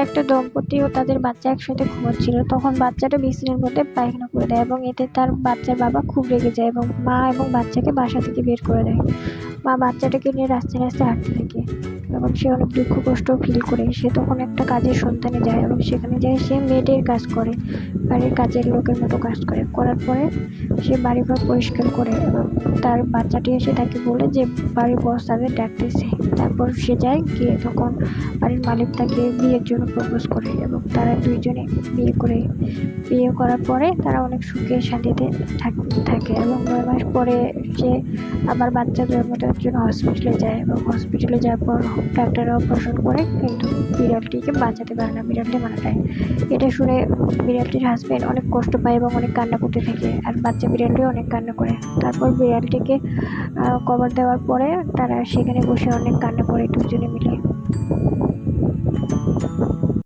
একটা দম্পতি ও তাদের বাচ্চা একসাথে ঘুমাচ্ছিল। তখন বাচ্চাটা বিছানার মধ্যে পায়খানা করে দেয় এবং এতে তার বাচ্চার বাবা খুব রেগে যায় এবং মা এবং বাচ্চাকে বাসা থেকে বের করে দেয়। মা বাচ্চাটাকে নিয়ে রাস্তায় রাস্তায় হাঁটতে থাকে এবং সে অনেক দুঃখ কষ্ট ফিল করে। সে তখন একটা কাজের সন্ধানে যায় এবং সেখানে যায় সে মেয়েদের কাজ করে, বাড়ির কাজের লোকের মতো কাজ করে। করার পরে সে বাড়িঘর পরিষ্কার করে এবং তার বাচ্চাটি এসে তাকে বলে যে বাড়ির বস তাদের ডাকতেছে। তারপর সে যায়, গিয়ে তখন বাড়ির মালিক তাকে বিয়ের জন্য প্রপোজ করে এবং তারা দুইজনে বিয়ে করার পরে তারা অনেক সুখে শান্তিতে থাকে এবং 9 মাস পরে সে আবার বাচ্চা জন্ম দেওয়ার জন্য হসপিটালে যায় এবং হসপিটালে যাওয়ার পর ডাক্তাররা অপারেশন করে, কিন্তু বিড়ালটিকে বাঁচাতে পারে না, বিড়ালটি মারা যায়। এটা শুনে বিড়ালটির হাজবেন্ড অনেক কষ্ট পায় এবং অনেক কান্না করতে থাকে, আর বাচ্চা বিড়ালটিও অনেক কান্না করে। তারপর বিড়ালটিকে কবর দেওয়ার পরে তারা সেখানে বসে অনেক কান্না করে দুজনে মিলে।